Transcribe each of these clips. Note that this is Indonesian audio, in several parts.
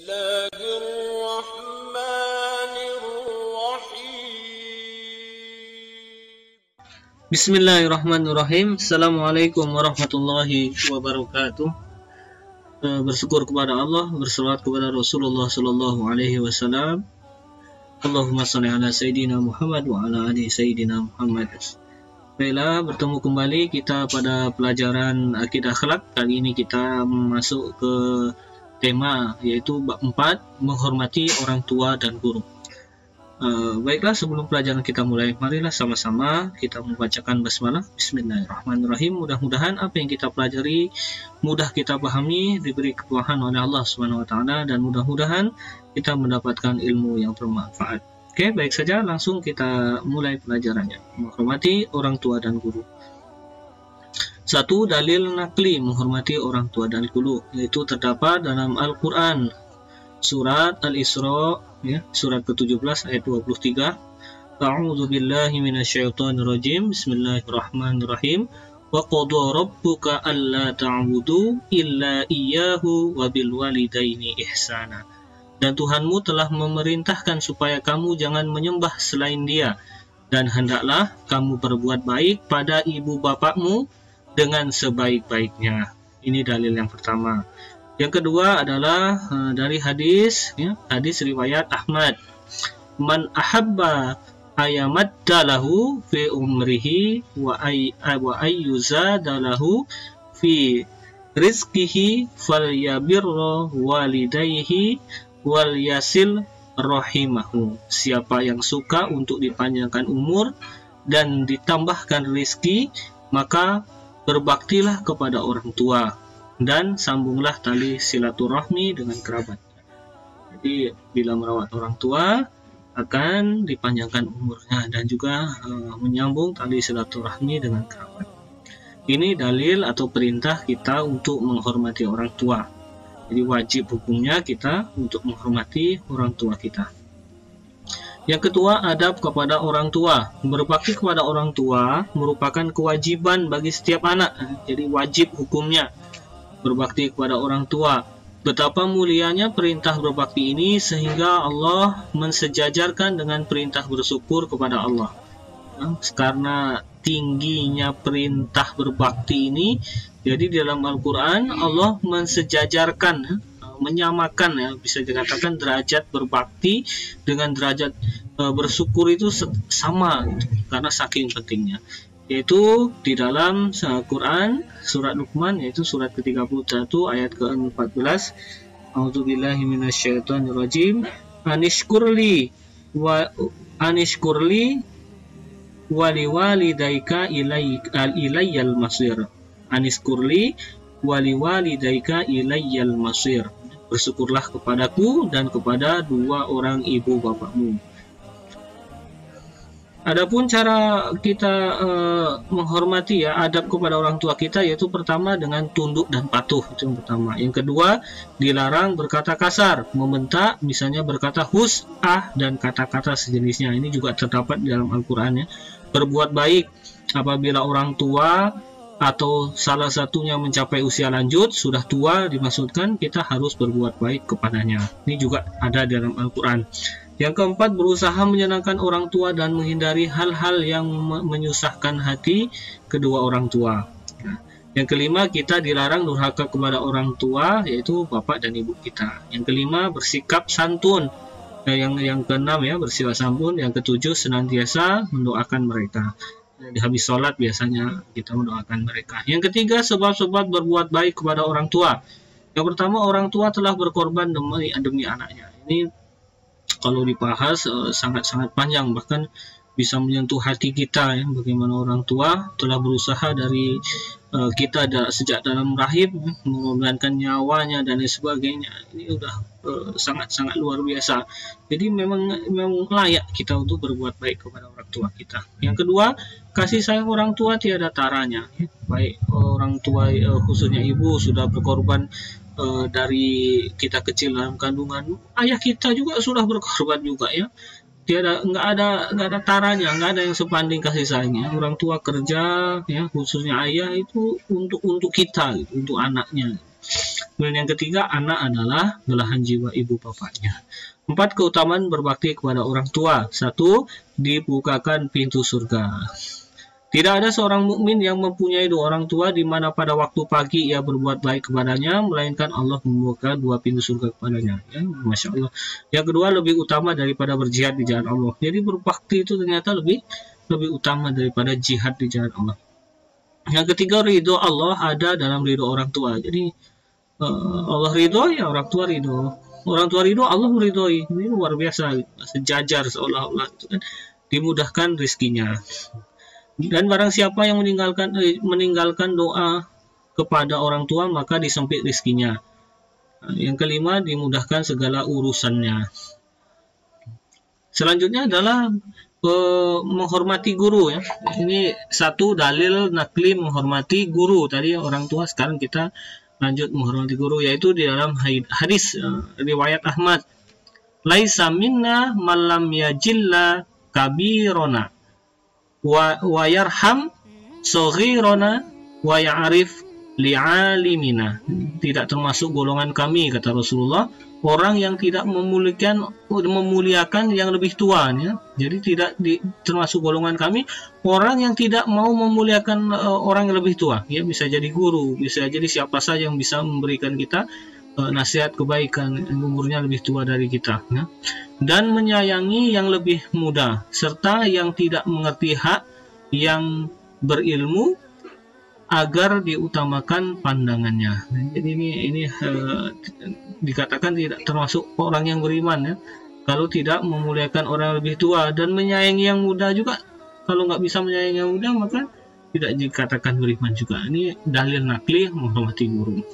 الله الرحمن الرحيم. Bismillahirrahmanirrahim. Assalamualaikum warahmatullahi wabarakatuh. Bersyukur kepada Allah, berselawat kepada Rasulullah Sallallahu Alaihi Wasallam. Allahumma salli ala Sayyidina Muhammad wa ala ali Sayyidina Muhammad. Baiklah, bertemu kembali kita pada pelajaran akidah akhlak. Kali ini kita masuk ke tema, yaitu bab 4, menghormati orang tua dan guru. Baiklah, sebelum pelajaran kita mulai, marilah sama-sama kita membacakan basmalah. Bismillahirrahmanirrahim. Mudah-mudahan apa yang kita pelajari mudah kita pahami, diberi ketuhanan oleh Allah Subhanahu wa taala, dan mudah-mudahan kita mendapatkan ilmu yang bermanfaat. Oke, baik saja, langsung kita mulai pelajarannya. Menghormati orang tua dan guru. Satu, dalil nakli menghormati orang tua dan guru, yaitu terdapat dalam Al-Quran, surat Al-Isra, surat ke-17 ayat 23. A'udzu billahi minasyaitonir rajim. Bismillahirrahmanirrahim. Wa qada rabbuka alla ta'budu illa iyyahu wa bil walidaini ihsana. Dan Tuhanmu telah memerintahkan supaya kamu jangan menyembah selain Dia, dan hendaklah kamu berbuat baik pada ibu bapakmu dengan sebaik-baiknya. Ini dalil yang pertama. Yang kedua adalah dari hadis, hadis riwayat Ahmad. Man ahabba ayamadda lahu fi umrihi wa ayyuzada lahu fi rizqihi falyabirra walidayhi wal yasil rahimahu. Siapa yang suka untuk dipanjangkan umur dan ditambahkan rizki, maka berbaktilah kepada orang tua dan sambunglah tali silaturahmi dengan kerabat. Jadi bila merawat orang tua akan dipanjangkan umurnya dan juga menyambung tali silaturahmi dengan kerabat. Ini dalil atau perintah kita untuk menghormati orang tua. Jadi wajib hukumnya kita untuk menghormati orang tua kita. Yang kedua, adab kepada orang tua. Berbakti kepada orang tua merupakan kewajiban bagi setiap anak. Jadi wajib hukumnya berbakti kepada orang tua. Betapa mulianya perintah berbakti ini sehingga Allah mensejajarkan dengan perintah bersyukur kepada Allah. Karena tingginya perintah berbakti ini, jadi dalam Al-Quran Allah mensejajarkan, menyamakan, bisa dikatakan derajat berbakti dengan derajat bersyukur itu sama, karena saking pentingnya. Yaitu di dalam Al-Quran surat Luqman, yaitu surat ke-31 ayat ke-14. A'udzubillahi minasyaitonirrajim. Anishkurli waliwalidaika ilayyal masir. Anishkurli waliwalidaika ilayyal masir. Bersyukurlah kepadaku dan kepada dua orang ibu bapakmu. Adapun cara kita menghormati, adab kepada orang tua kita, yaitu pertama dengan tunduk dan patuh, itu yang pertama. Yang kedua, dilarang berkata kasar, membentak, misalnya berkata hus, dan kata-kata sejenisnya. Ini juga terdapat di dalam Al-Quran, ya. Berbuat baik apabila orang tua atau salah satunya mencapai usia lanjut, sudah tua, dimaksudkan kita harus berbuat baik kepadanya. Ini juga ada di dalam Al-Quran. Yang keempat, berusaha menyenangkan orang tua dan menghindari hal-hal yang menyusahkan hati kedua orang tua. Yang kelima, kita dilarang durhaka kepada orang tua, yaitu bapak dan ibu kita. Yang kelima, bersikap santun. Yang keenam, bersikap santun. Yang ketujuh, senantiasa mendoakan mereka. Di habis sholat biasanya kita mendoakan mereka. Yang ketiga, sebab-sebab berbuat baik kepada orang tua. Yang pertama, orang tua telah berkorban demi anaknya. Ini kalau dibahas sangat-sangat panjang, bahkan bisa menyentuh hati kita, bagaimana orang tua telah berusaha dari kita sejak dalam rahim, mengorbankan nyawanya dan lain sebagainya. Ini udah sangat-sangat luar biasa. Jadi memang layak kita untuk berbuat baik kepada orang tua kita. Yang kedua, kasih sayang orang tua tiada taranya. Baik orang tua, khususnya ibu, sudah berkorban dari kita kecil dalam kandungan. Ayah kita juga sudah berkorban juga, nggak ada taranya, nggak ada yang sebanding kasih sayangnya. Orang tua kerja, khususnya ayah itu untuk kita, untuk anaknya. Kemudian yang ketiga, anak adalah belahan jiwa ibu bapaknya. 4. Keutamaan berbakti kepada orang tua. 1. Dibukakan pintu surga. Tidak ada seorang mukmin yang mempunyai 2 orang tua di mana pada waktu pagi ia berbuat baik kepadanya, melainkan Allah membuka 2 pintu surga kepadanya. Ya, Masya Allah. Yang kedua, lebih utama daripada berjihad di jalan Allah. Jadi berbakti itu ternyata lebih utama daripada jihad di jalan Allah. Yang ketiga, ridho Allah ada dalam ridho orang tua. Jadi Allah ridho, ya orang tua ridho. Orang tua ridho, Allah meridhoi. Ini luar biasa, sejajar seolah-olah itu kan, dimudahkan rizkinya. Dan barang siapa yang meninggalkan doa kepada orang tua, maka disempit rizkinya. Yang kelima, dimudahkan segala urusannya. Selanjutnya adalah menghormati guru, ya. Ini satu dalil nakli menghormati guru. Tadi orang tua, sekarang kita lanjut menghormati guru, yaitu di dalam hadis riwayat Ahmad. Laisa minna man lam yajilla kabirona wa yarham saghirana wa ya'rif li'alimina. Tidak termasuk golongan kami, kata Rasulullah, orang yang tidak memuliakan yang lebih tua, ya. Jadi tidak termasuk golongan kami orang yang tidak mau memuliakan orang yang lebih tua. Ya, bisa jadi guru, bisa jadi siapa saja yang bisa memberikan kita nasihat kebaikan, umurnya lebih tua dari kita, ya. Dan menyayangi yang lebih muda, serta yang tidak mengerti hak yang berilmu, agar diutamakan pandangannya. Jadi ini dikatakan tidak termasuk orang yang beriman, ya, kalau tidak memuliakan orang yang lebih tua. Dan menyayangi yang muda juga, kalau nggak bisa menyayangi yang muda, maka tidak dikatakan beriman juga. Ini dalil nakli menghormati guru.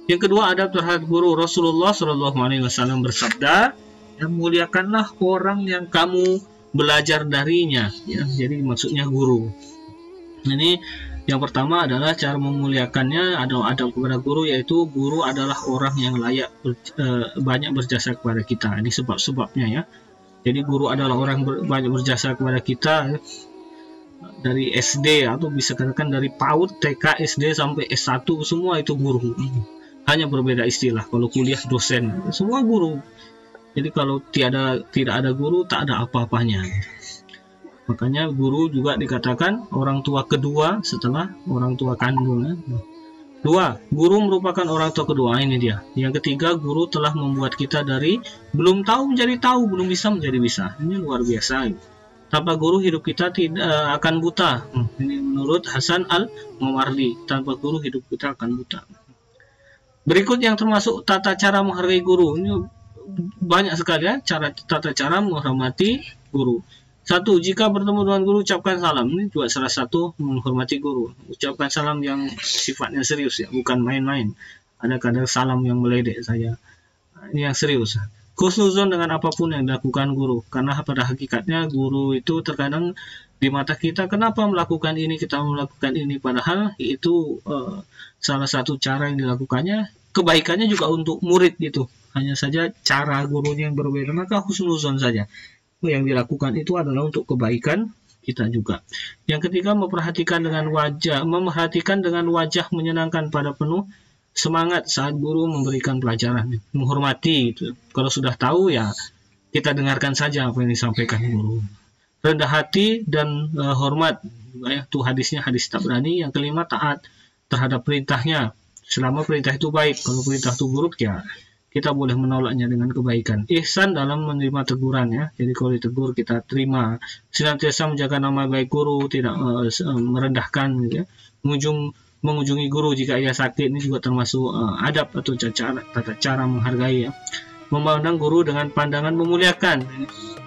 Yang kedua, adab terhadap guru. Rasulullah SAW bersabda, ya, muliakanlah orang yang kamu belajar darinya, ya. Jadi maksudnya guru. Ini yang pertama adalah cara memuliakannya, adab kepada guru, yaitu guru adalah orang yang layak banyak berjasa kepada kita. Ini sebab-sebabnya, ya. Jadi guru adalah orang banyak berjasa kepada kita, ya. Dari SD atau bisa katakan dari PAUD, TK, SD sampai S1, semua itu guru. Hanya berbeda istilah. Kalau kuliah dosen, semua guru. Jadi kalau tidak ada guru, tak ada apa-apanya. Makanya guru juga dikatakan orang tua kedua setelah orang tua kandung, ya. 2. Guru merupakan orang tua kedua. Ini dia. Yang ketiga, guru telah membuat kita dari belum tahu menjadi tahu, belum bisa menjadi bisa. Ini luar biasa. Tanpa guru hidup kita tidak akan buta. Ini menurut Hasan Al-Mawardi. Tanpa guru hidup kita akan buta. Berikut yang termasuk tata cara menghargai guru. Ini banyak sekali, ya, tata cara menghormati guru. 1. Jika bertemu dengan guru, ucapkan salam. Ini juga salah satu menghormati guru. Ucapkan salam yang sifatnya serius, ya, bukan main-main. Ada kadang salam yang meledek saja. Ini yang serius. Khusnuzon dengan apapun yang dilakukan guru. Karena pada hakikatnya guru itu terkadang di mata kita, kenapa melakukan ini, kita melakukan ini, padahal itu salah satu cara yang dilakukannya, kebaikannya juga untuk murid gitu. Hanya saja cara gurunya yang berbeda, maka husnuzon saja. Yang dilakukan itu adalah untuk kebaikan kita juga. Yang ketiga, memperhatikan dengan wajah menyenangkan pada penuh semangat saat guru memberikan pelajaran. Menghormati itu. Kalau sudah tahu, ya kita dengarkan saja apa yang disampaikan guru. Rendah hati dan hormat, ya, itu hadisnya hadis Tabrani. Yang kelima, taat terhadap perintahnya selama perintah itu baik. Kalau perintah itu buruk, ya kita boleh menolaknya dengan kebaikan. Ihsan dalam menerima teguran, ya. Jadi kalau ditegur kita terima. Senantiasa menjaga nama baik guru, tidak merendahkan, gitu, ya. Mengunjungi guru jika ia sakit, ini juga termasuk adab atau tata cara menghargai, ya. Memandang guru dengan pandangan memuliakan.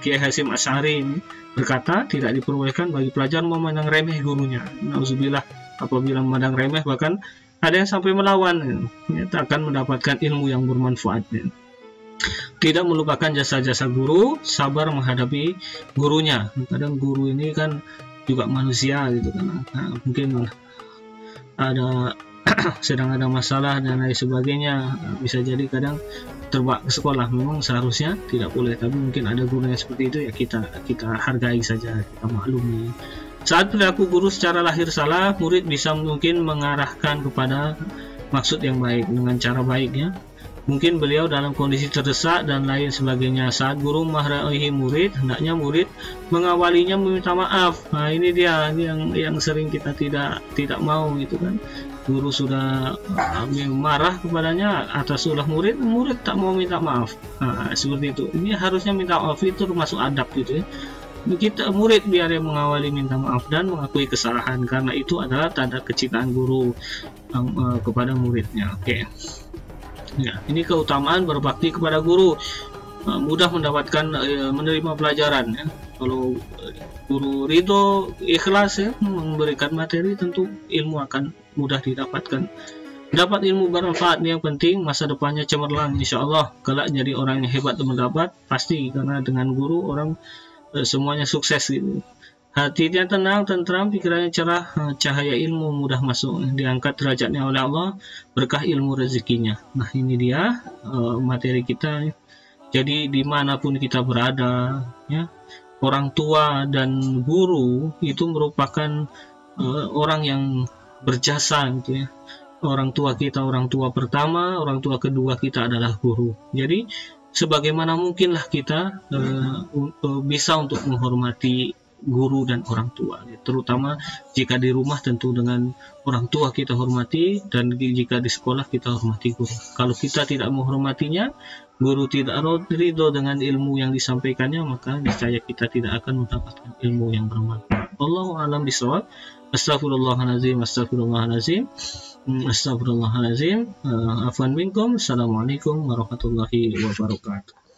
Kiai Hasyim Asy'ari berkata, tidak diperbolehkan bagi pelajar memandang remeh gurunya. Nauzubillah, apabila memandang remeh, bahkan ada yang sampai melawan, ya, tak akan mendapatkan ilmu yang bermanfaat, ya. Tidak melupakan jasa-jasa guru, sabar menghadapi gurunya. Kadang guru ini kan juga manusia, gitu kan. Nah, mungkin ada sedang ada masalah dan lain sebagainya, bisa jadi kadang terbak ke sekolah. Memang seharusnya tidak boleh, tapi mungkin ada guru yang seperti itu, ya kita hargai saja, kita maklumi. Saat perilaku guru secara lahir salah, murid bisa mungkin mengarahkan kepada maksud yang baik, dengan cara baik ya. Mungkin beliau dalam kondisi terdesak dan lain sebagainya. Saat guru memarahi murid, hendaknya murid mengawalinya meminta maaf. Nah, ini dia yang sering kita tidak mau gitu kan. Guru sudah marah kepadanya atas ulah murid tak mau minta maaf. Nah, seperti itu. Ini harusnya minta maaf, itu termasuk adab gitu ya. Kita murid biar yang mengawali minta maaf dan mengakui kesalahan, karena itu adalah tanda kecintaan guru kepada muridnya. Oke. Ya, ini keutamaan berbakti kepada guru, mudah mendapatkan menerima pelajaran ya. Kalau guru ridho, ikhlas ya memberikan materi, tentu ilmu akan mudah didapatkan. Dapat ilmu bermanfaat yang penting, masa depannya cemerlang insya Allah. Kelak jadi orang yang hebat mendapat pasti, karena dengan guru orang semuanya sukses gitu. Hatinya tenang, tentram, pikirannya cerah, cahaya ilmu mudah masuk, diangkat derajatnya oleh Allah, berkah ilmu rezekinya. Nah, ini dia materi kita. Jadi dimanapun kita berada, ya, orang tua dan guru itu merupakan orang yang berjasa gitu ya. Orang tua kita, orang tua pertama, orang tua kedua kita adalah guru. Jadi sebagaimana mungkinlah kita bisa untuk menghormati guru dan orang tua, terutama jika di rumah tentu dengan orang tua kita hormati, dan jika di sekolah kita hormati guru. Kalau kita tidak menghormatinya, guru tidak ridho dengan ilmu yang disampaikannya, maka niscaya kita tidak akan mendapatkan ilmu yang bermanfaat. Wallahu a'lam bishawab. Astagfirullahaladzim, astagfirullahaladzim, astagfirullahaladzim. Afwan minkum. Assalamualaikum warahmatullahi wabarakatuh.